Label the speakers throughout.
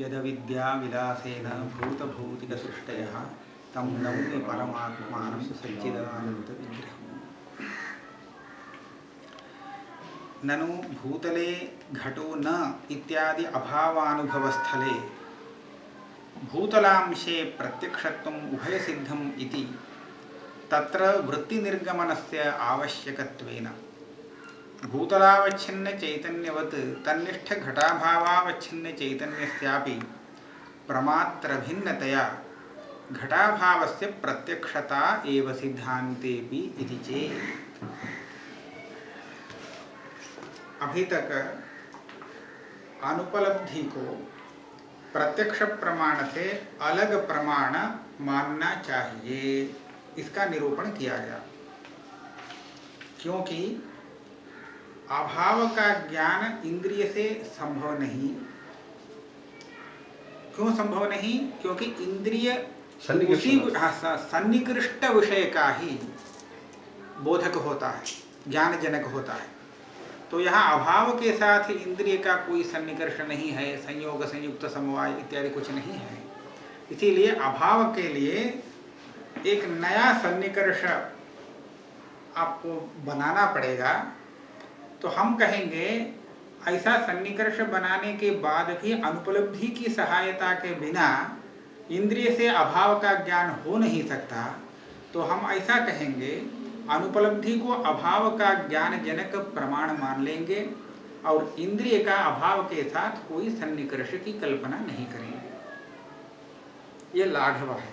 Speaker 1: यदविद्या विलासेन भूतभौतिकसृष्टयः तं नौमि परमात्मानं सच्चिदानन्दविग्रहम्। ननु भूतले घटो न इत्यादि अभावानुभवस्थले भूतलांशे प्रत्यक्षत्वम् उभयसिद्धम् इति तत्र वृत्तिनिर्गमनस्य आवश्यकत्वेन भूतलावच्छिन्न चैतन्यवत् तन्निष्ठ घटाभावावच्छिन्न चैतन्यस्यापि प्रमात्रभिन्नतया घटाभावस्य प्रत्यक्षता एव सिद्धान्तेपि इति चेत्। अभी तक अनुपलब्धि को प्रत्यक्ष प्रमाण से अलग प्रमाण मानना चाहिए, इसका निरूपण किया गया। क्योंकि अभाव का ज्ञान इंद्रिय से संभव नहीं। क्यों संभव नहीं? क्योंकि इंद्रिय उसी सन्निकृष्ट विषय का ही बोधक होता है, ज्ञानजनक होता है। तो यहाँ अभाव के साथ इंद्रिय का कोई सन्निकर्ष नहीं है, संयोग संयुक्त समवाय इत्यादि कुछ नहीं है। इसीलिए अभाव के लिए एक नया सन्निकर्ष आपको बनाना पड़ेगा। तो हम कहेंगे ऐसा सन्निकर्ष बनाने के बाद भी अनुपलब्धि की सहायता के बिना इंद्रिय से अभाव का ज्ञान हो नहीं सकता। तो हम ऐसा कहेंगे, अनुपलब्धि को अभाव का ज्ञान जनक प्रमाण मान लेंगे और इंद्रिय का अभाव के साथ कोई सन्निकर्ष की कल्पना नहीं करेंगे। ये लाघव है,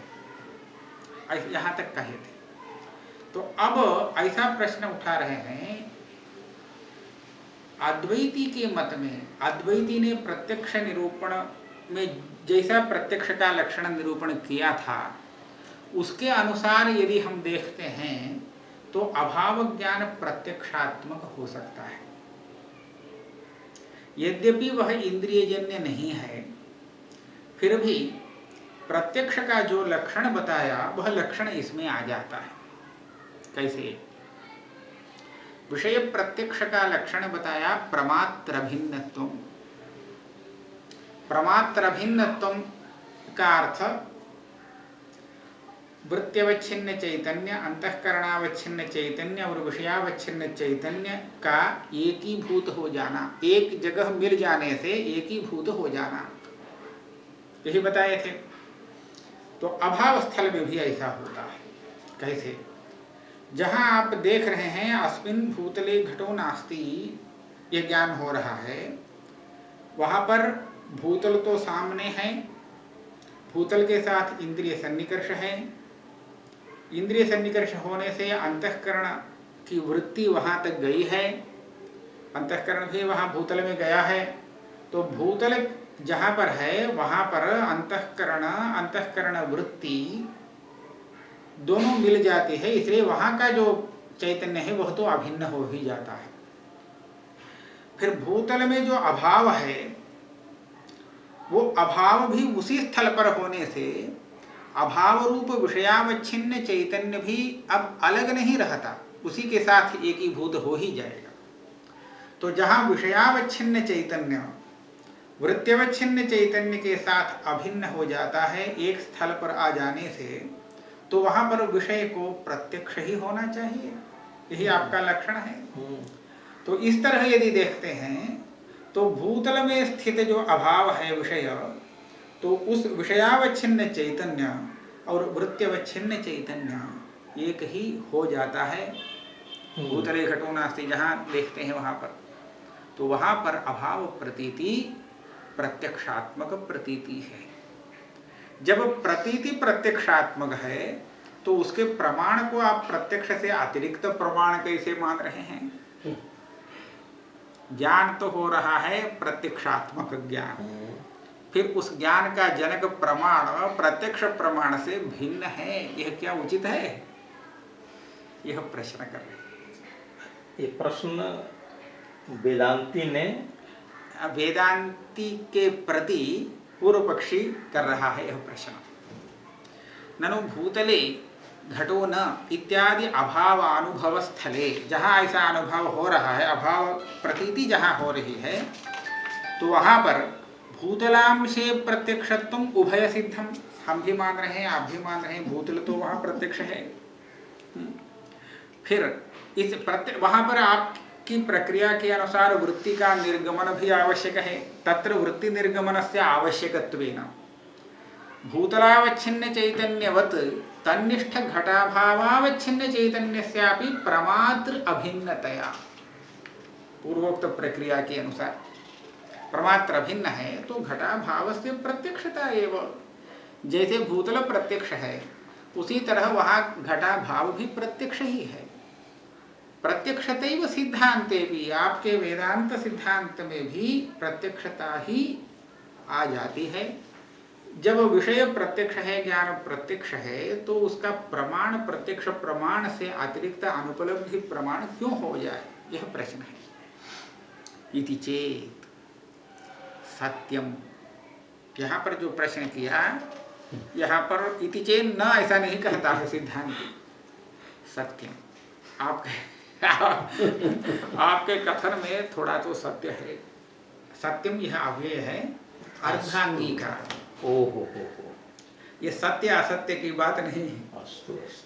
Speaker 1: यहाँ तक कहे थे। तो अब ऐसा प्रश्न उठा रहे हैं, अद्वैती के मत में अद्वैती ने प्रत्यक्ष निरूपण में जैसा प्रत्यक्ष का लक्षण निरूपण किया था उसके अनुसार यदि हम देखते हैं तो अभाव ज्ञान प्रत्यक्षात्मक हो सकता है। यद्यपि वह इंद्रियजन्य नहीं है, फिर भी प्रत्यक्ष का जो लक्षण बताया वह लक्षण इसमें आ जाता है। कैसे? विषय प्रत्यक्ष का लक्षण बताया प्रमात्रभिन्नत्व। प्रमात्रभिन्नत्व का अर्थ वृत्त्यवच्छिन्न चैतन्य, अंतःकरणावच्छिन्न चैतन्य और विषयावच्छिन्न चैतन्य का एकीभूत हो जाना, एक जगह मिल जाने से एकीभूत हो जाना, यही बताए थे। तो अभाव स्थल में भी ऐसा होता है। कैसे? जहां आप देख रहे हैं अस्मिन् भूतले घटो नास्ति, ये ज्ञान हो रहा है, वहां पर भूतल तो सामने है, भूतल के साथ इंद्रिय सन्निकर्ष है, इंद्रिय सन्निकर्ष होने से अंतःकरण की वृत्ति वहां तक गई है, अंतःकरण भी वहां भूतल में गया है। तो भूतल जहां पर है वहां पर अंतःकरण वृत्ति दोनों मिल जाती है, इसलिए वहां का जो चैतन्य है वह तो अभिन्न हो ही जाता है। फिर भूतल में जो अभाव है वो अभाव भी उसी स्थल पर होने से अभाव रूप विषयावच्छिन्न चैतन्य भी अब अलग नहीं रहता, उसी के साथ एकीभूत हो ही जाएगा। तो जहां विषयावच्छिन्न चैतन्य वृत्त्यवच्छिन्न चैतन्य के साथ अभिन्न हो जाता है एक स्थल पर आ जाने से, तो वहां पर विषय को प्रत्यक्ष ही होना चाहिए, यही आपका लक्षण है। तो इस तरह यदि देखते हैं तो भूतल में स्थित जो अभाव है विषय, तो उस विषयावच्छिन्न चैतन्य और वृत्त्यवच्छिन्न चैतन्य एक ही हो जाता है। भूतले घटो नास्ति जहाँ देखते हैं वहां पर, तो वहां पर अभाव प्रतीति प्रत्यक्षात्मक प्रतीति है। जब प्रतीति प्रत्यक्षात्मक है तो उसके प्रमाण को आप प्रत्यक्ष से अतिरिक्त प्रमाण कैसे मान रहे हैं? ज्ञान तो हो रहा है प्रत्यक्षात्मक ज्ञान, फिर उस ज्ञान का जनक प्रमाण प्रत्यक्ष प्रमाण से भिन्न है, यह क्या उचित है? यह प्रश्न कर रहे हैं।
Speaker 2: ये प्रश्न वेदांती
Speaker 1: के प्रति पूर्व पक्षी कर रहा है यह प्रश्न। ननु भूतले घटो न इत्यादि अभाव अनुभव स्थले, जहाँ ऐसा अनुभव हो रहा है, अभाव प्रतीति जहाँ हो रही है, तो वहाँ पर भूतलांशे प्रत्यक्षत्वम उभय सिद्धम, हम भी मान रहे हैं, आप भी मान रहे हैं, भूतल तो वहां प्रत्यक्ष है। फिर इस वहां पर आपकी प्रक्रिया के अनुसार वृत्ति का निर्गमन भी आवश्यक है। तत्र वृत्ति निर्गमनस्य आवश्यकत्वेन भूतलावच्छिन्न चैतन्यवत् तन्निष्ठ घटाभावावच्छिन्न चैतन्यस्यापि प्रमात्र अभिन्नतया, पूर्वोक्त प्रक्रिया के अनुसार प्रमात्र अभिन्न है तो घटाभाव से प्रत्यक्षता एवं, जैसे भूतल प्रत्यक्ष है उसी तरह वहाँ घटाभाव भी प्रत्यक्ष ही है। प्रत्यक्षतैव सिद्धांते भी, आपके वेदांत सिद्धांत में भी प्रत्यक्षता ही आ जाती है। जब विषय प्रत्यक्ष है, ज्ञान प्रत्यक्ष है, तो उसका प्रमाण प्रत्यक्ष प्रमाण से अतिरिक्त अनुपलब्धि प्रमाण क्यों हो जाए, यह प्रश्न है। इति चेत सत्यम, यहाँ पर जो प्रश्न किया, यहाँ पर इति चेत न ऐसा नहीं कहता है सिद्धांति, सत्यम। आपके कथन में थोड़ा तो सत्य है। सत्यम यह अव्यय है, अर्धांगीकार।
Speaker 3: ओहो,
Speaker 1: ये सत्य असत्य की बात नहीं है।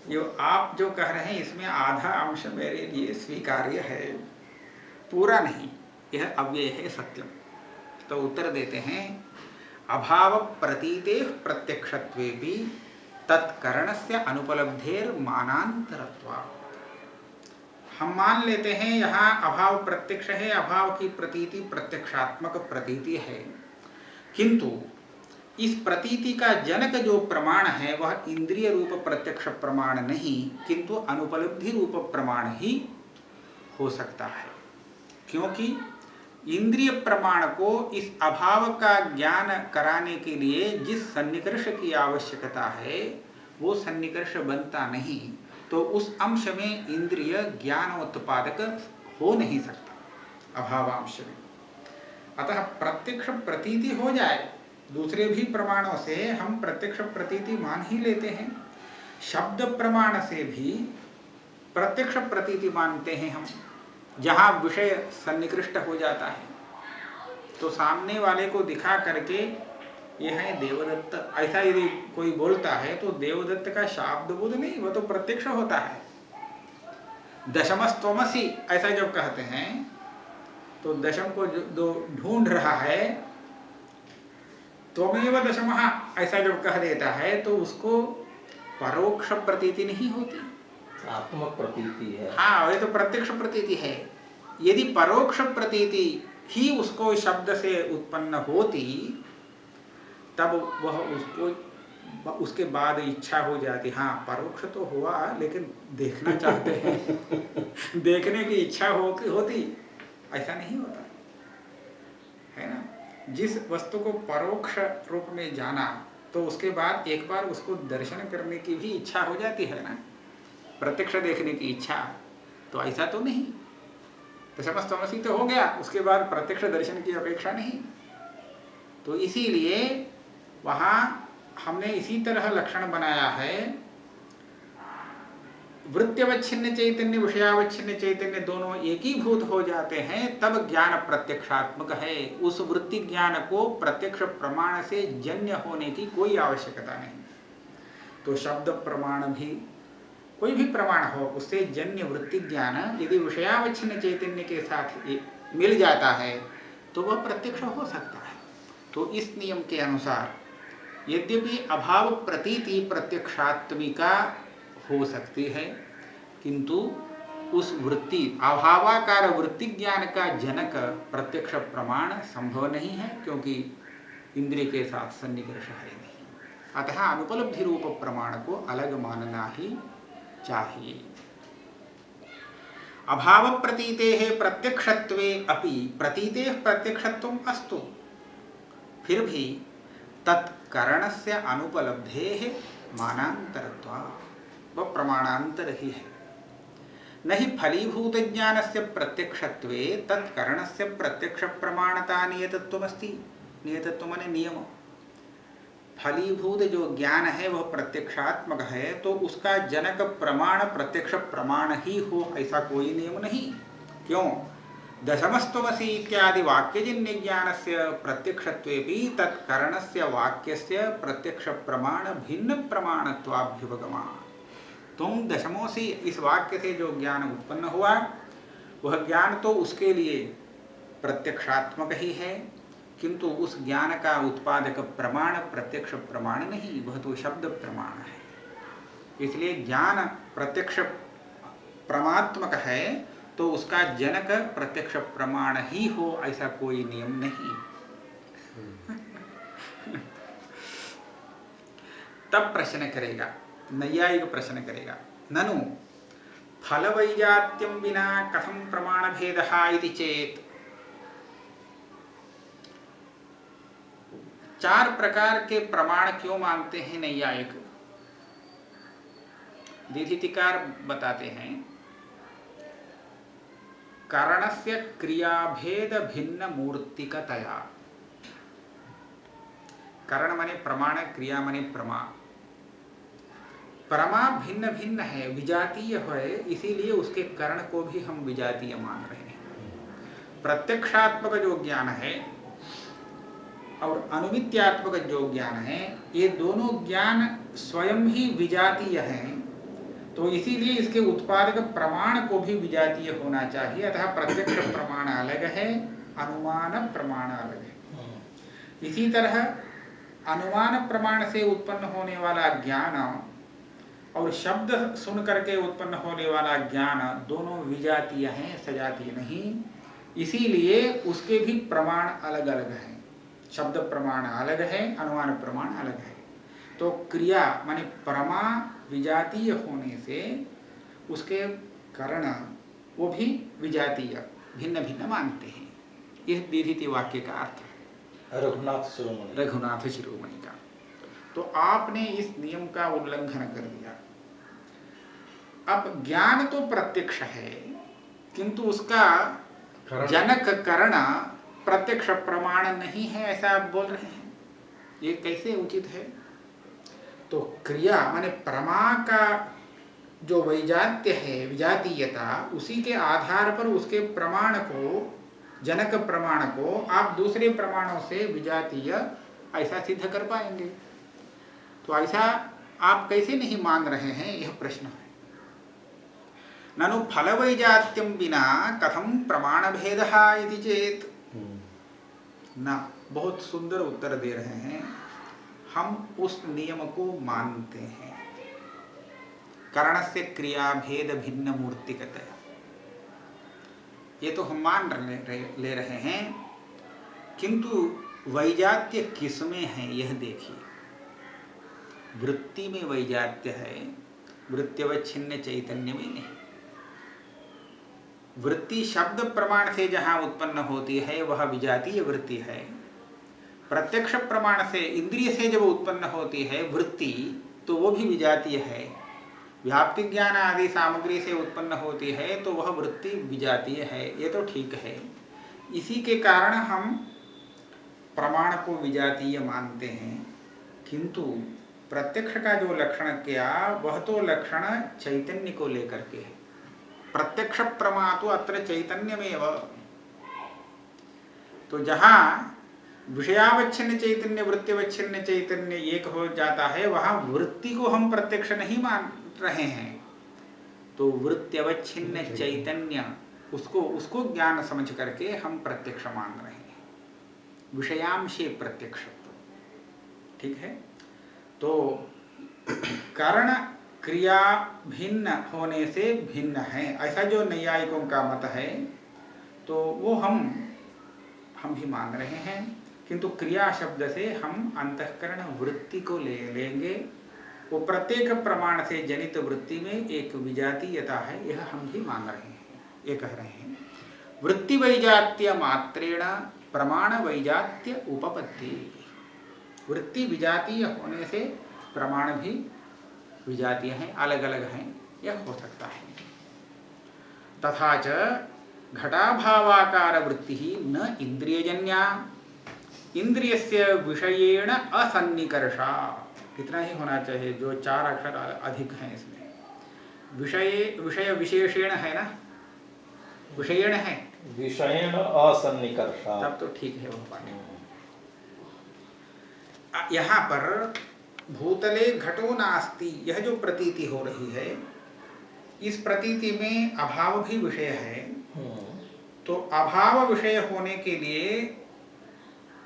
Speaker 1: ये आप जो कह रहे हैं इसमें आधा अंश मेरे लिए स्वीकार्य है, पूरा नहीं। यह अव्यय है सत्यम। तो उत्तर देते हैं, अभाव प्रतीते प्रत्यक्षत्वे भी तत्करणस्य अनुपलब्धेर मानांतरत्वात्। हम मान लेते हैं यहाँ अभाव प्रत्यक्ष है, अभाव की प्रतीति प्रत्यक्षात्मक प्रतीति है, किंतु इस प्रतीति का जनक जो प्रमाण है वह इंद्रिय रूप प्रत्यक्ष प्रमाण नहीं, किंतु अनुपलब्धि रूप प्रमाण ही हो सकता है। क्योंकि इंद्रिय प्रमाण को इस अभाव का ज्ञान कराने के लिए जिस सन्निकर्ष की आवश्यकता है वो सन्निकर्ष बनता नहीं, तो उस अंश में इंद्रिय ज्ञानोत्पादक हो नहीं सकता अभावांश में। अतः प्रत्यक्ष प्रतीति हो जाए, दूसरे भी प्रमाणों से हम प्रत्यक्ष प्रतीति मान ही लेते हैं। शब्द प्रमाण से भी प्रत्यक्ष प्रतीति मानते हैं हम, जहाँ विषय सन्निकृष्ट हो जाता है। तो सामने वाले को दिखा करके यह है देवदत्त, ऐसा यदि कोई बोलता है तो देवदत्त का शाब्द बोध नहीं, वह तो प्रत्यक्ष होता है। दशमस्त्वमसि ऐसा जब कहते हैं तो दशम को जो ढूंढ रहा है, त्वमेव दशमः ऐसा जब कह देता है तो उसको परोक्ष प्रतीति नहीं होती,
Speaker 3: आत्मक प्रतीति है।
Speaker 1: हाँ, वही तो प्रत्यक्ष प्रतीति है। यदि परोक्ष प्रतीति ही उसको शब्द से उत्पन्न होती तब वह उसको उसके बाद इच्छा हो जाती, हाँ परोक्ष तो हुआ लेकिन देखना चाहते हैं देखने की इच्छा होती, ऐसा नहीं होता है ना। जिस वस्तु को परोक्ष रूप में जाना तो उसके बाद एक बार उसको दर्शन करने की भी इच्छा हो जाती है ना, प्रत्यक्ष देखने की इच्छा। तो ऐसा तो नहीं, तो समस्तमसी तो हो गया, उसके बाद प्रत्यक्ष दर्शन की अपेक्षा नहीं। तो इसीलिए वहाँ हमने इसी तरह लक्षण बनाया है, वृत्त्यवच्छिन्न चैतन्य विषयावच्छिन्न चैतन्य दोनों एक ही भूत हो जाते हैं तब ज्ञान प्रत्यक्षात्मक है। उस वृत्ति ज्ञान को प्रत्यक्ष प्रमाण से जन्य होने की कोई आवश्यकता नहीं। तो शब्द प्रमाण भी, कोई भी प्रमाण हो, उससे जन्य वृत्ति ज्ञान यदि विषयावच्छिन्न चैतन्य के साथ मिल जाता है तो वह प्रत्यक्ष हो सकता है। तो इस नियम के अनुसार यद्यपि अभाव प्रतीति प्रत्यक्षात्मिका हो सकती है, किंतु उस वृत्ति अभावाकार वृत्ति ज्ञान का जनक प्रत्यक्ष प्रमाण संभव नहीं है, क्योंकि इंद्रिय के साथ सन्निकर्ष है नहीं। अतः अनुपलब्धि रूप प्रमाण को अलग मानना ही चाहिए। अभाव प्रतीते प्रत्यक्षत्वे अपि प्रतीते प्रत्यक्षत्वम अस्तु, फिर भी तत्करणस्य अनुपलब्धेः मानांतरत्वात्, वह प्रमाणांतर ही है। नहीं फलीभूत ज्ञानस्य प्रत्यक्षत्वे तत्करणस्य प्रत्यक्ष प्रमाणता नियतत्वमस्ति। नियतत्व माने नियम। फलीभूत जो ज्ञान है वह प्रत्यक्षात्मक है, तो उसका जनक प्रमाण प्रत्यक्ष प्रमाण ही हो ऐसा कोई नियम नहीं। क्यों? दशमस्त्वमसि इत्यादि वाक्यजन्य ज्ञानस्य प्रत्यक्षत्वेपि तत्करणस्य वाक्यस्य प्रत्यक्ष प्रमाण भिन्न प्रमाणत्वाभ्युपगमात्। तुम दशमोसी इस वाक्य से जो ज्ञान उत्पन्न हुआ वह ज्ञान तो उसके लिए प्रत्यक्षात्मक ही है, किंतु उस ज्ञान का उत्पादक प्रमाण प्रत्यक्ष प्रमाण नहीं, वह तो शब्द प्रमाण है। इसलिए ज्ञान प्रत्यक्ष प्रमात्मक है तो उसका जनक प्रत्यक्ष प्रमाण ही हो ऐसा कोई नियम नहीं। तब प्रश्न करेगा, नैयायिक प्रश्न करेगा, ननु फल वैजात्यम विना कथम प्रमाण भेदः इति चेत। 4 प्रकार के प्रमाण क्यों मानते हैं नैयायिक? दीधितिकार बताते हैं, कारणस्य क्रियाभेद भिन्न मूर्तिकतया। कारण माने प्रमाण, क्रिया माने प्रमा। प्रमा भिन्न भिन्न है, विजातीय है, इसीलिए उसके कर्ण को भी हम विजातीय मान रहे हैं। प्रत्यक्षात्मक जो ज्ञान है और अनुमित्यात्मक जो ज्ञान है, ये दोनों ज्ञान स्वयं ही विजातीय हैं, तो इसीलिए इसके उत्पादक प्रमाण को भी विजातीय होना चाहिए। अतः प्रत्यक्ष प्रमाण अलग है, अनुमान प्रमाण अलग है। इसी तरह अनुमान प्रमाण से उत्पन्न होने वाला ज्ञान और शब्द सुन करके उत्पन्न होने वाला ज्ञान दोनों विजातीय हैं, सजातीय नहीं। इसीलिए उसके भी प्रमाण अलग अलग हैं। शब्द प्रमाण अलग है, अनुमान प्रमाण अलग है। तो क्रिया माने प्रमा विजातीय होने से उसके कर्ण वो भी विजातीय भिन्न भिन्न मानते हैं। इस दीधिति वाक्य का अर्थ है रघुनाथ शिरोमणि का। तो आपने इस नियम का उल्लंघन कर दिया। अब ज्ञान तो प्रत्यक्ष है, किंतु उसका जनक कर्ण प्रत्यक्ष प्रमाण नहीं है, ऐसा आप बोल रहे हैं। ये कैसे उचित है? तो क्रिया माने प्रमा का जो वैजात्य है, विजातीयता, उसी के आधार पर उसके प्रमाण को, जनक प्रमाण को आप दूसरे प्रमाणों से विजातीय ऐसा सिद्ध कर पाएंगे। तो ऐसा आप कैसे नहीं मान रहे हैं, यह प्रश्न है। ननु फल वैजात्यम बिना कथम प्रमाण भेदः इति चेत। ना, बहुत सुंदर उत्तर दे रहे हैं। हम उस नियम को मानते हैं, कारणस्य क्रिया भेद भिन्न मूर्तिकतया। ये तो हम मान ले रहे हैं, किंतु वैजात्य किसमें है यह देखिए। वृत्ति में वैजात्य है, वृत्त्यवच्छिन्न चैतन्य में नहीं। वृत्ति शब्द प्रमाण से जहाँ उत्पन्न होती है वह विजातीय वृत्ति है। प्रत्यक्ष प्रमाण से, इंद्रिय से जब उत्पन्न होती है वृत्ति, तो वो भी विजातीय है। व्याप्ति ज्ञान आदि सामग्री से उत्पन्न होती है तो वह वृत्ति विजातीय है, ये तो ठीक है। इसी के कारण हम प्रमाण को विजातीय मानते हैं, किंतु प्रत्यक्ष का जो लक्षण किया वह तो लक्षण चैतन्य को लेकर के है। प्रत्यक्ष प्रमा तो अत्र चैतन्यमेव। तो जहाँ विषयावच्छिन्न चैतन्य वृत्तिवच्छिन्न चैतन्य एक हो जाता है, वहाँ वृत्ति को हम प्रत्यक्ष नहीं मान रहे हैं। तो वृत्त्यवच्छिन्न चैतन्य उसको ज्ञान समझ करके हम प्रत्यक्ष मान रहे हैं, विषयांशे प्रत्यक्ष। ठीक है। तो कारण क्रिया भिन्न होने से भिन्न है, ऐसा जो नैयायिकों का मत है, तो वो हम भी मान रहे हैं। किंतु क्रिया शब्द से हम अंतःकरण वृत्ति को ले लेंगे। वो प्रत्येक प्रमाण से जनित वृत्ति में एक विजातीयता है, यह हम भी मान रहे हैं। ये कह रहे हैं वृत्ति वैजात्य मात्रेण प्रमाण वैजात्य उपपत्ति। वृत्ति विजातीय होने से प्रमाण भी विजातीय हैं, अलग अलग हैं, यह हो सकता है। तथा च घटाभावाकार वृत्ति ही न इंद्रियजन्या, इंद्रियस्य विषयेण असन्निकर्षा। कितना ही होना चाहिए, जो 4 अक्षर अधिक हैं इसमें। विषय विशेषेण है ना, विषयेण है,
Speaker 3: विषयेण असन्निकर्षात्।
Speaker 1: तब तो ठीक है वो बात। यहाँ पर भूतले घटो नास्ति, यह जो प्रतीति हो रही है, इस प्रतीति में अभाव भी विषय है। तो अभाव विषय होने के लिए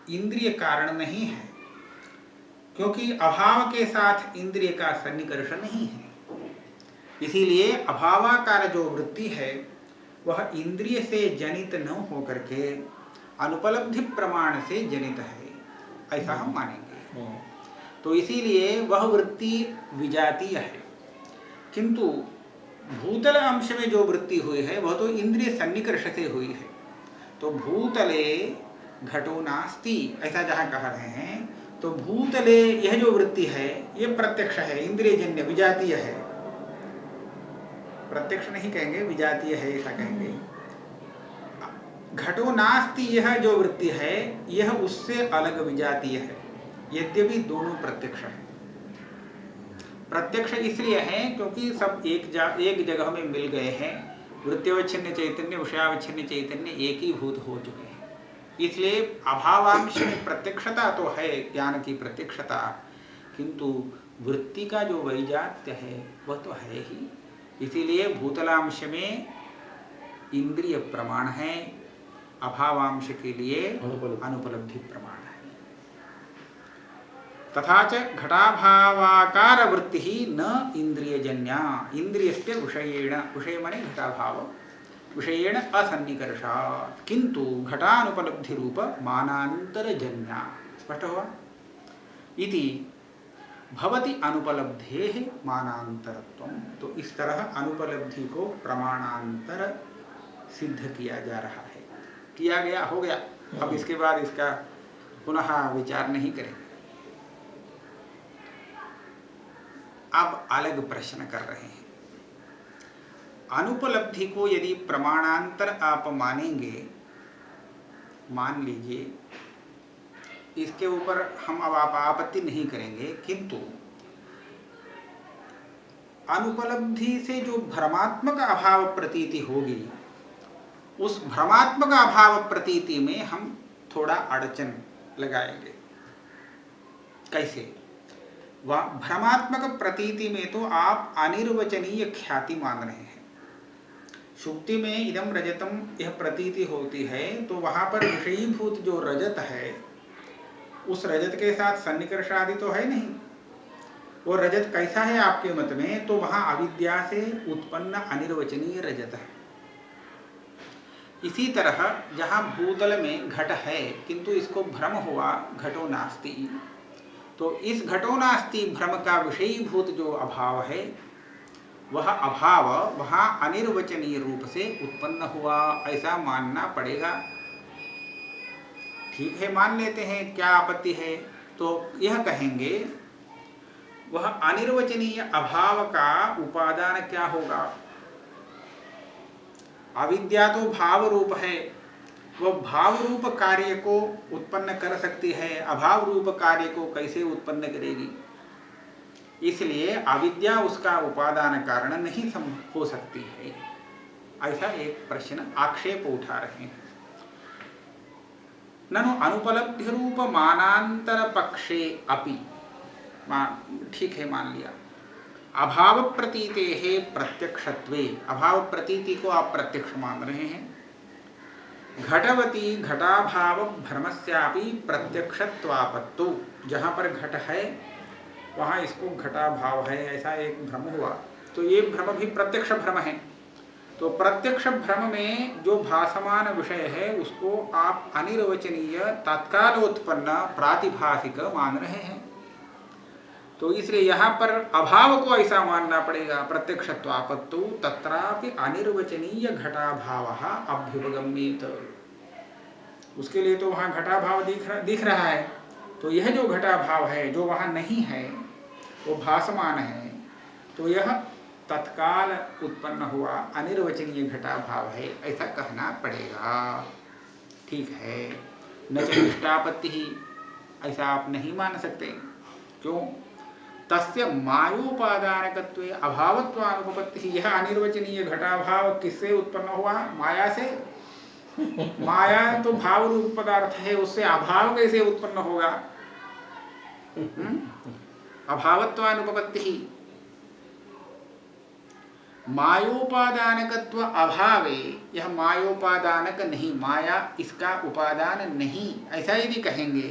Speaker 1: इंद्रिय कारण नहीं है, क्योंकि अभाव के साथ इंद्रिय का सन्निकर्ष नहीं है। इसीलिए अभावाकार जो वृत्ति है वह इंद्रिय से जनित न होकर के अनुपलब्धि प्रमाण से जनित है, ऐसा हम मानेंगे। तो इसीलिए वह वृत्ति विजातीय है। किंतु भूतल अंश में जो वृत्ति हुई है वह तो इंद्रिय सन्निकर्ष से हुई है। तो भूतले घटो नास्ति ऐसा जहाँ कह रहे हैं, तो भूतले यह जो वृत्ति है ये प्रत्यक्ष है, इंद्रियजन्य विजातीय है। प्रत्यक्ष नहीं कहेंगे, विजातीय है ऐसा कहेंगे। घटो नास्ति यह जो वृत्ति है यह उससे अलग विजातीय है, यद्यपि दोनों प्रत्यक्ष है। प्रत्यक्ष इसलिए है क्योंकि सब एक जगह में मिल गए हैं। वृत्त्यवच्छिन्न चैतन्य विषयावच्छिन्न चैतन्य एक ही भूत हो चुके हैं। इसलिए अभावांश में प्रत्यक्षता तो है, ज्ञान की प्रत्यक्षता, किंतु वृत्ति का जो वैजात्य है वह तो है ही। इसीलिए भूतलांश में इंद्रिय प्रमाण है, अभावांश के लिए अनुपलब्धि प्रमाण है। तथा च घटाभावाकार वृत्ति ही न इंद्रियजन्या, इंद्रियस्य विषयेण, विषय माने घटाभाव, विषयेण असन्निकर्षात्, किंतु घटानुपलब्धि रूप मानांतरजन्या। स्पष्ट हुआ? इति भवति अनुपलब्धेः मानांतरत्वम्। तो इस तरह अनुपलब्धि को प्रमाणांतर सिद्ध किया जा रहा है। किया गया, हो गया। अब इसके बाद इसका पुनः विचार नहीं करेंगे। अब अलग प्रश्न कर रहे हैं। अनुपलब्धि को यदि प्रमाणांतर आप मानेंगे, मान लीजिए, इसके ऊपर हम अब आप आपत्ति नहीं करेंगे, किंतु अनुपलब्धि से जो भ्रमात्मक अभाव प्रतीति होगी, उस भ्रमात्मक अभाव प्रतीति में हम थोड़ा अड़चन लगाएंगे। कैसे? वह भ्रमात्मक प्रतीति में तो आप अनिर्वचनीय ख्याति मान रहे हैं। सुक्ति में इदम रजतम यह प्रतीति होती है, तो वहां पर विषयीभूत जो रजत है उस रजत के साथ सन्निकर्ष आदि तो है नहीं। वो रजत कैसा है आपके मत में? तो वहां अविद्या से उत्पन्न अनिर्वचनीय रजत है। इसी तरह जहां भूतल में घट है किंतु इसको भ्रम हुआ घटो नास्ति, तो इस घटो नास्ति भ्रम का विषयीभूत जो अभाव है वह अभाव वहां अनिर्वचनीय रूप से उत्पन्न हुआ, ऐसा मानना पड़ेगा। ठीक है, मान लेते हैं, क्या आपत्ति है? तो यह कहेंगे वह अनिर्वचनीय अभाव का उपादान क्या होगा? अविद्या तो भाव रूप है, वह भाव रूप कार्य को उत्पन्न कर सकती है, अभाव रूप कार्य को कैसे उत्पन्न करेगी? इसलिए अविद्या उसका उपादान कारण नहीं हो सकती है। ऐसा एक प्रश्न आक्षेप उठा रहे हैं। ननु अनुपलब्धि रूप मानांतर पक्षे अपि, ठीक है, मान लिया, अभाव प्रतीते है प्रत्यक्षत्वे, अभाव प्रतीति को आप प्रत्यक्ष मान रहे हैं। घटवती घटाभाव भ्रमस्यापि प्रत्यक्षत्वापत्तु, जहाँ पर घट है वहाँ इसको घटाभाव है ऐसा एक भ्रम हुआ, तो ये भ्रम भी प्रत्यक्ष भ्रम है। तो प्रत्यक्ष भ्रम में जो भासमान विषय है उसको आप अनिर्वचनीय तत्कालोत्पन्न प्रातिभासिक मान रहे हैं। तो इसलिए यहाँ पर अभाव को ऐसा मानना पड़ेगा, प्रत्यक्षत्वापत्तु तत्रापि अनिर्वचनीय घटाभावः अभ्युपगम्येत। उसके लिए तो वहाँ घटाभाव दिख रहा है, तो यह जो घटाभाव है जो वहाँ नहीं है वो भासमान है, तो यह तत्काल उत्पन्न हुआ अनिर्वचनीय घटाभाव है, ऐसा कहना पड़ेगा। ठीक है, न च इष्टापत्ति ही, ऐसा आप नहीं मान सकते। क्यों? तस्य मायोपादानकत्वे अभावत्वानुपपत्ति, यह अनिर्वचनीय घटाभाव किससे उत्पन्न हुआ? माया से। माया तो भाव रूप पदार्थ है, उससे अभाव कैसे उत्पन्न होगा? अभावत्वानुपपत्ति ही। मायोपादानकत्व अभावे, यह मायोपादानक नहीं, माया इसका उपादान नहीं, ऐसा यदि कहेंगे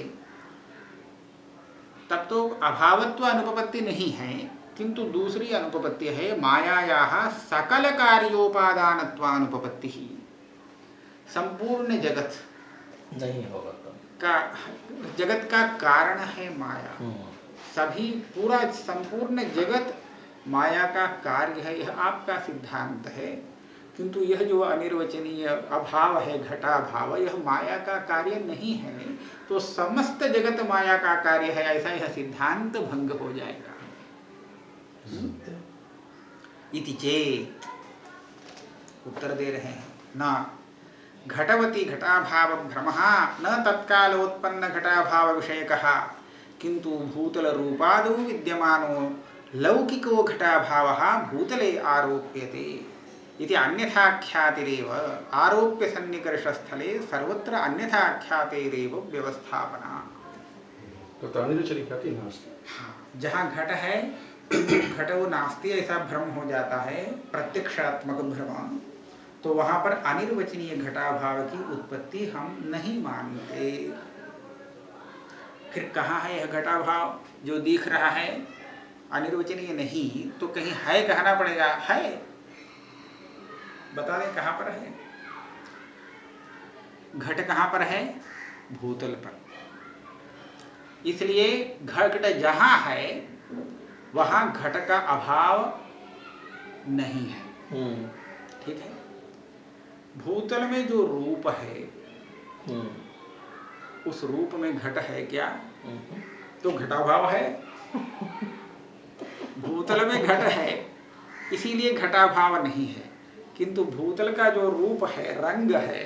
Speaker 1: तब तो अभावत्व अनुपपत्ति नहीं है, किंतु दूसरी अनुपपत्ति है मायायाः सकल कार्योपादानत्वानुपपत्ति ही। संपूर्ण जगत
Speaker 3: नहीं होगा तो
Speaker 1: का, जगत का कारण है माया। सभी पूरा संपूर्ण जगत माया का कार्य है, यह आपका सिद्धांत है, किंतु यह जो अनिर्वचनीय अभाव है घटाभाव, यह माया का कार्य नहीं है, तो समस्त जगत माया का कार्य है, ऐसा यह सिद्धांत भंग हो जाएगा। इति चेत्, उत्तर दे रहे हैं, न घटवती घटाभाव भ्रमः न तत्कालोत्पन्न घटाभाव विषयकः, किंतु भूतल रूपादौ विद्यमानो लौकिको घटाभावः भूतले आरोप्यते इति अन्यथाख्यातिरेव आरोप्य सन्निकर्षस्थले सर्वत्र अन्यथाख्यातेरेव व्यवस्थापना।
Speaker 2: तो अनिर्वचनीय ख्याति नास्ति।
Speaker 1: हाँ, जहाँ घट है घटो नास्ति ऐसा भ्रम हो जाता है, प्रत्यक्षात्मक भ्रम, तो वहाँ पर अनिर्वचनीय घटाभाव की उत्पत्ति हम नहीं मानते। फिर कहाँ है यह घटाभाव जो दिख रहा है? अनिर्वचनीय नहीं तो कहीं है कहना पड़ेगा, है, बता दें कहाँ पर है? घट कहाँ पर है? भूतल पर। इसलिए घट जहाँ है वहाँ घट का अभाव नहीं है। ठीक है। भूतल में जो रूप है उस रूप में घट है क्या? तो घटाभाव है। भूतल में घट है इसीलिए घटाभाव नहीं है, किंतु भूतल का जो रूप है, रंग है,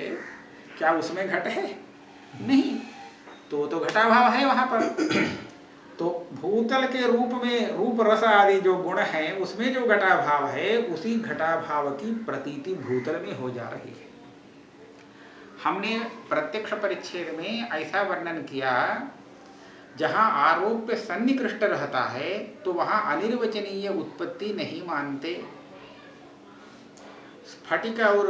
Speaker 1: क्या उसमें घट है? नहीं, तो घटाभाव है वहां पर। तो भूतल के रूप में रूप रस आदि जो गुण है उसमें जो घटाभाव है, उसी घटाभाव की प्रतीति भूतल में हो जा रही है। हमने प्रत्यक्ष परिच्छेद में ऐसा वर्णन किया, जहां आरोप्य सन्निकृष्ट रहता है तो वहां अनिर्वचनीय उत्पत्ति नहीं मानते। स्फटिक और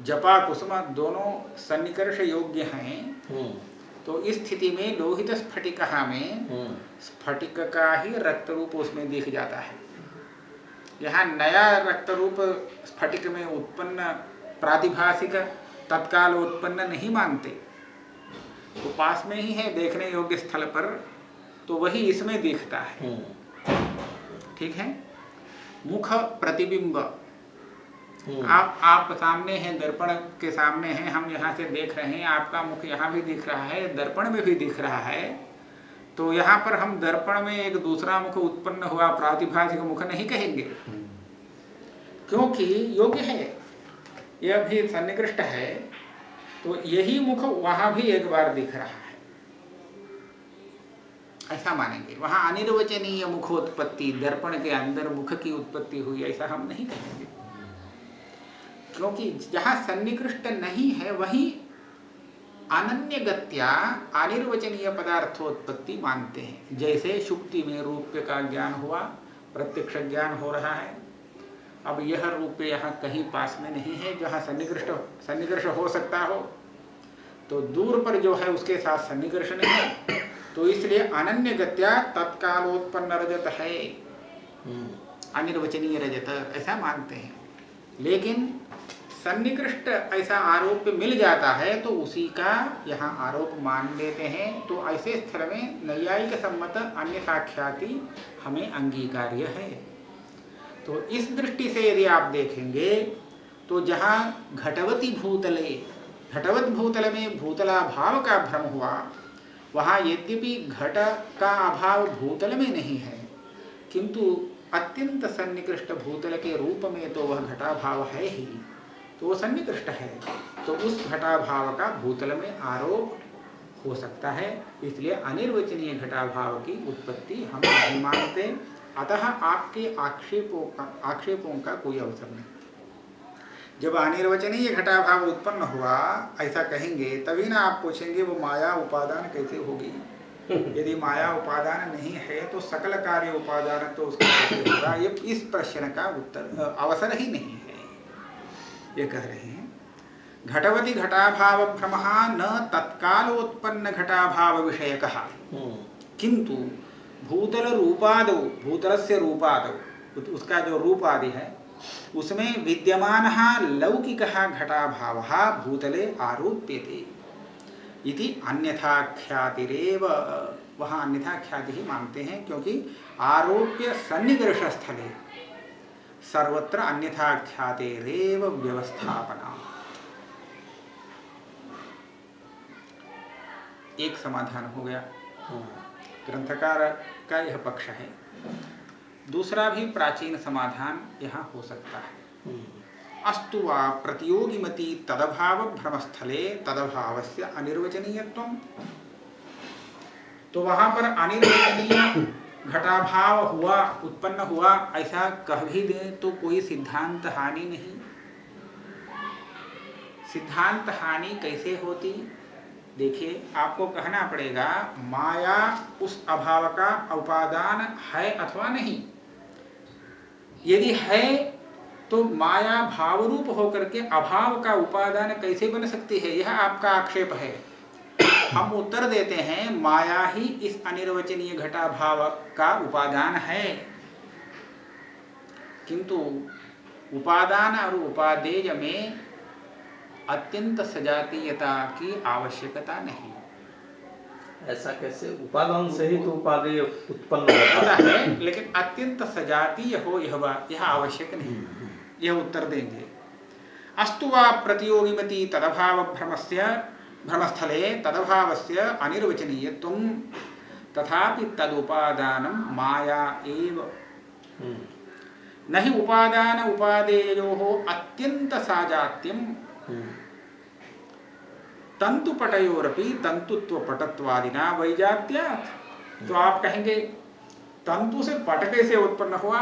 Speaker 1: जपा कुसुम दोनों सन्निकर्ष योग्य हैं, तो इस स्थिति में लोहित स्फटिका में स्फटिक का ही रक्त रूप उसमें दिख जाता है। यहाँ नया रक्त रूप स्फटिक में उत्पन्न प्रातिभासिक तत्काल उत्पन्न नहीं मानते, तो पास में ही है देखने योग्य स्थल पर, तो वही इसमें दिखता है। ठीक है। मुख प्रतिबिंब, आप सामने हैं, दर्पण के सामने हैं, हम यहाँ से देख रहे हैं, आपका मुख यहाँ भी दिख रहा है, दर्पण में भी दिख रहा है, तो यहाँ पर हम दर्पण में एक दूसरा मुख उत्पन्न हुआ प्रातिभासिक मुख नहीं कहेंगे, क्योंकि योग्य है, यह भी सन्निकृष्ट है, तो यही मुख वहां भी एक बार दिख रहा है, ऐसा मानेंगे। वहां अनिर्वचनीय मुखोत्पत्ति, दर्पण के अंदर मुख की उत्पत्ति हुई, ऐसा हम नहीं कहेंगे, क्योंकि जहां सन्निकृष्ट नहीं है वहीं अनन्य गत्या अनिर्वचनीय पदार्थोत्पत्ति मानते हैं। जैसे शुक्ति में रूप्य का ज्ञान हुआ, प्रत्यक्ष ज्ञान हो रहा है, अब यह रूप यहाँ कहीं पास में नहीं है जहाँ सन्निकर्ष हो सकता हो, तो दूर पर जो है उसके साथ सन्निकर्ष नहीं है, तो इसलिए अनन्य गत्या तत्कालोत्पन्न रजत है, अनिर्वचनीय रजत, ऐसा मानते हैं। लेकिन सन्निकृष्ट ऐसा आरोप मिल जाता है तो उसी का यहाँ आरोप मान लेते हैं, तो ऐसे स्थल में नैयायिक सम्मत अन्यथाख्याति हमें अंगीकार्य है। तो इस दृष्टि से यदि आप देखेंगे तो जहाँ घटवती भूतले, घटवत भूतल में भूतलाभाव का भ्रम हुआ, वहाँ यद्यपि घट का अभाव भूतल में नहीं है, किंतु अत्यंत सन्निकृष्ट भूतल के रूप में तो वह घटाभाव है ही, तो वो सन्निकृष्ट है, तो उस घटाभाव का भूतल में आरोप हो सकता है, इसलिए अनिर्वचनीय घटाभाव की उत्पत्ति हम नहीं मानते। अतः आपके आक्षेपों का कोई अवसर नहीं। जब अनिर्वचनीय घटाभाव उत्पन्न हुआ ऐसा कहेंगे तभी ना आप पूछेंगे वो माया उपादान कैसे होगी। यदि माया उपादान नहीं है तो सकल कार्य उपादान तो उसका कैसे होगा। ये इस प्रश्न का उत्तर अवसर ही नहीं है। ये कह रहे हैं घटवती घटाभाव भ्रमः न तत्कालोत्पन्न घटाभाव विषयकः किंतु भूतल रूपादौ भूतलस्य रूपादौ उसका जो रूप आदि है उसमें विद्यमानः लौकिकः घटाभावः भूतले आरोप्यते इति अन्यथा ख्यातिरेव। वहाँ अन्यथा ख्याति ही मानते हैं क्योंकि आरोप्य सन्निकर्ष स्थले सर्वत्र अन्यथा ख्यातिरेव व्यवस्थापना। एक समाधान हो गया, ग्रंथकार का यह पक्ष है। दूसरा भी प्राचीन समाधान यहाँ हो सकता है। अस्तु वा प्रतियोगिमति तदभाव भ्रमस्थले तदभावस्य अनिर्वचनीयत्वम्। तो वहां पर अनिर्वचनीय घटाभाव हुआ उत्पन्न हुआ ऐसा कह भी दें तो कोई सिद्धांत हानि नहीं। सिद्धांत हानि कैसे होती? देखिए आपको कहना पड़ेगा माया उस अभाव का उपादान है अथवा नहीं। यदि है तो माया भाव रूप होकर के अभाव का उपादान कैसे बन सकती है, यह आपका आक्षेप है। हम उत्तर देते हैं माया ही इस अनिर्वचनीय घटाभाव का उपादान है, किंतु उपादान और उपादेय में अत्यंत सजातीयता की आवश्यकता नहीं।
Speaker 3: ऐसा कैसे? उपादान से ही तो उपादेय उत्पन्न होता
Speaker 1: है, लेकिन अत्यंत सजातीय हो यह आवश्यक नहीं। यह उत्तर देंगे। अस्तु वा प्रतियोगिमति तदभाव भ्रमस्थले तदभावस्य अनिर्वचनीयत्वं तथापि तदुपादानं माया एव। न हि उपादान उपादेयोः अत्यंत साजात्यं तंतुपटयोरपि तंतुत्वपटत्वादिना वैजात्यात्। तो आप कहेंगे तंतु से पट कैसे उत्पन्न हुआ?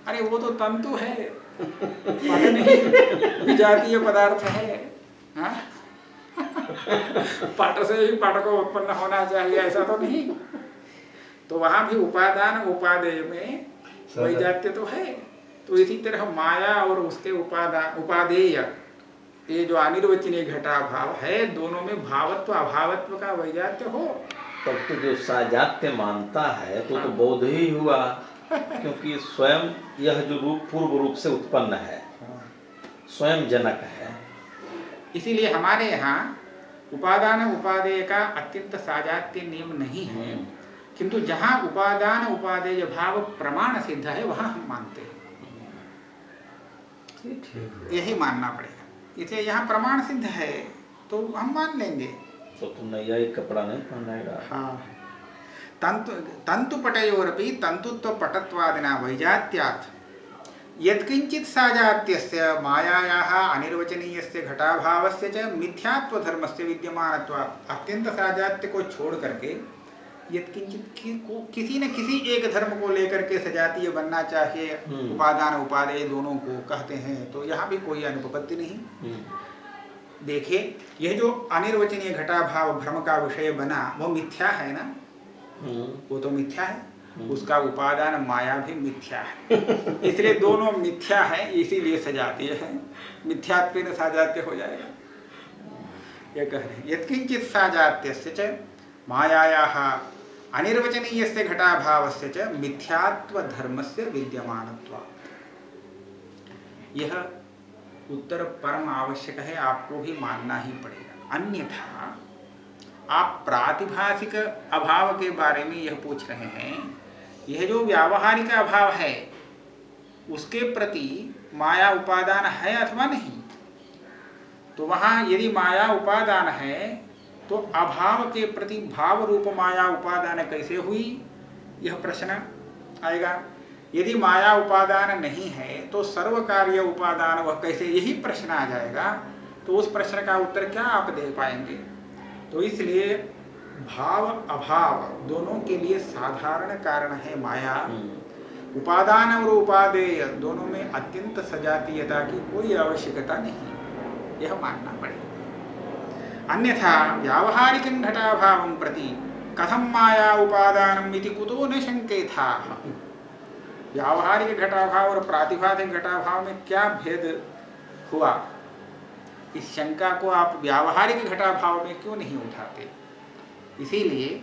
Speaker 1: अरे वो तो तंतु है, पट नहीं, विजातीय पदार्थ है। हाँ? पट से ही पट को उत्पन्न होना चाहिए ऐसा तो नहीं। तो वहां भी उपादान उपादेय में वैजात्य तो है। तो इसी तरह माया और उसके उपादेय ये जो अनिर्वचनीय घटाभाव है दोनों में भावत्व अभावत्व का वैजात्य हो।
Speaker 3: तब तो जो साजात्य मानता है तो बौद्ध ही हुआ, क्योंकि स्वयं यह जो रूप पूर्व रूप से उत्पन्न है, स्वयं जनक है।
Speaker 1: इसीलिए हमारे यहाँ उपादान उपादेय का अत्यंत साजात्य नियम नहीं है, किंतु जहाँ उपादान उपादेय भाव प्रमाण सिद्ध है वहाँ हम मानते हैं। यही मानना पड़ेगा। इसे यहाँ प्रमाण सिद्ध है तो हम मान लेंगे।
Speaker 3: तो नैयायिक कपड़ा नहीं पहनाएगा।
Speaker 1: हाँ, तंतुपटयोरपि तंतुत्वपटत्वादिना वैजात्यात् यत्किंचित् साजात्यस्य मायायाः अनिर्वचनीयस्य घटाभावस्य च मिथ्यात्वधर्मस्य विद्यमानत्वात्। अत्यंत साजात्य को छोड़ करके यत्किंचित् किसी न किसी एक धर्म को लेकर के सजातीय बनना चाहिए। उपादान उपादेय दोनों को कहते हैं, तो यहाँ भी कोई अनुपपत्ति नहीं। देखिए यह जो अनिर्वचनीय घटाभाव भ्रम का विषय बना वो मिथ्या है ना, वो तो मिथ्या है। उसका उपादान माया भी मिथ्या है। इसलिए दोनों मिथ्या है, इसीलिए सजातीय है। मिथ्यात्वेन साजात्य हो जाएगा। यह कह रहे हैं यत्किंचित् साजात्यस्य च मायायाः अनिर्वचनीयस्य घटाभावस्य च मिथ्यात्वधर्मस्य विद्यमानत्वात्। यह उत्तर परम आवश्यक है, आपको भी मानना ही पड़ेगा। अन्यथा आप प्रातिभाषिक अभाव के बारे में यह पूछ रहे हैं, यह जो व्यावहारिक अभाव है उसके प्रति माया उपादान है अथवा नहीं। तो वहाँ यदि माया उपादान है तो अभाव के प्रति भाव रूप माया उपादान कैसे हुई, यह प्रश्न आएगा। यदि माया उपादान नहीं है तो सर्व कार्य उपादान वह कैसे, यही प्रश्न आ जाएगा। तो उस प्रश्न का उत्तर क्या आप दे पाएंगे? तो इसलिए भाव अभाव दोनों के लिए साधारण कारण है माया। उपादान और उपादेय दोनों में अत्यंत सजातीयता की कोई आवश्यकता नहीं, यह मानना पड़ेगा। अन्यथा व्यावहारिकं घटाभावं प्रति कथं माया उपादानम् इति कुतो न शंकेथाः। व्यावहारिक घटाभाव और प्रातिभाषिक घटाभाव में क्या भेद हुआ, इस शंका को आप व्यावहारिक घटाभाव में क्यों नहीं उठाते। इसीलिए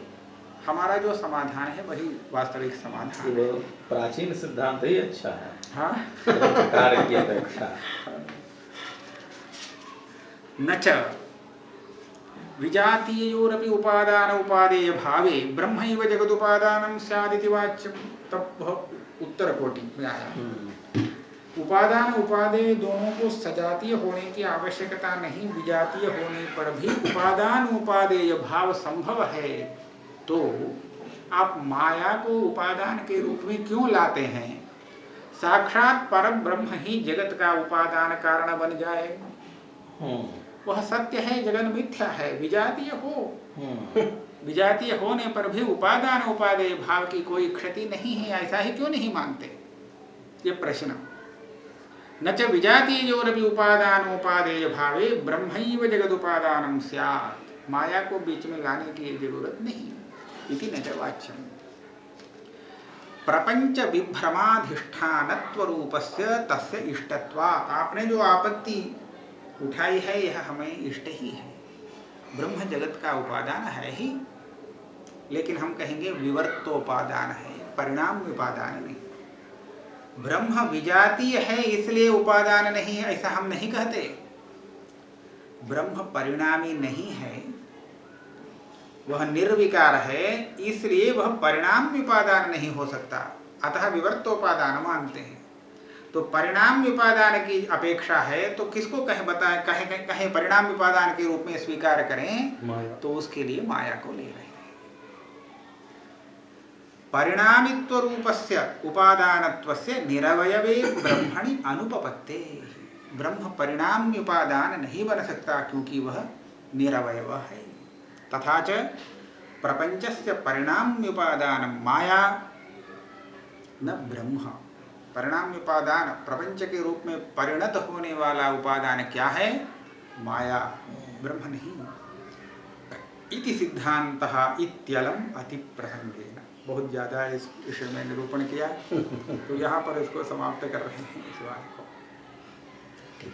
Speaker 1: हमारा जो समाधान है वही वास्तविक समाधान है।
Speaker 3: प्राचीन सिद्धांत ही अच्छा है।
Speaker 1: हाँ,
Speaker 3: कार्य की अपेक्षा
Speaker 1: न च विजातीयोरपि उपादान उपादेय भावे ब्रह्मैव जगदुपादानं स्यादिति वाच्यं। तब वह उत्तर कोटि में आया। उपादान उपादेय दोनों को सजातीय होने की आवश्यकता नहीं, विजातीय होने पर भी उपादान उपादेय भाव संभव है, तो आप माया को उपादान के रूप में क्यों लाते हैं। साक्षात परम ब्रह्म ही जगत का उपादान कारण बन जाए, वह सत्य है, जगत मिथ्या है, विजातीय हो। विजातीय होने पर भी उपादान उपादेय भाव की कोई क्षति नहीं है, ऐसा ही क्यों नहीं मानते, ये प्रश्न। न च विजातीयोरपि उपादानोपादेय भावे ब्रह्मैव जगदुपादानं स्यात्। माया को बीच में लाने की जरूरत नहीं, इति न च वाच्यम्। प्रपंच विभ्रमाधिष्ठानत्व रूपस्य तस्य इष्टत्वात्। आपने जो आपत्ति उठाई है यह हमें इष्ट ही है। ब्रह्म जगत का उपादान है ही, लेकिन हम कहेंगे विवर्तोपादान है, परिणाम उपादान नहीं। ब्रह्म विजातीय है इसलिए उपादान नहीं है, ऐसा हम नहीं कहते। ब्रह्म परिणामी नहीं है, वह निर्विकार है, इसलिए वह परिणाम उपादान नहीं हो सकता, अतः विवर्तोपादान मानते हैं। तो परिणाम उपादान की अपेक्षा है, तो किसको कहें परिणाम उपादान के रूप में स्वीकार करें, तो उसके लिए माया को ले रहे हैं। परिणामित्व रूपस्य उपादानत्वस्य निरवयवे ब्रह्मणि अनुपपत्ते। ब्रह्म परिणाम उपादान नहीं बन सकता क्योंकि वह निरवयव है। तथा च प्रपंचस्य परिणाम उपादान माया न ब्रह्म। परिणाम उपादान प्रपंच के रूप में परिणत होने वाला उपादान क्या है, माया, ब्रह्म नहीं। इति सिद्धांतः इत्यलम अति प्रसंगेन। बहुत ज़्यादा इस विषय में निरूपण किया, तो यहाँ पर इसको समाप्त कर रहे हैं इस बात को। ठीक।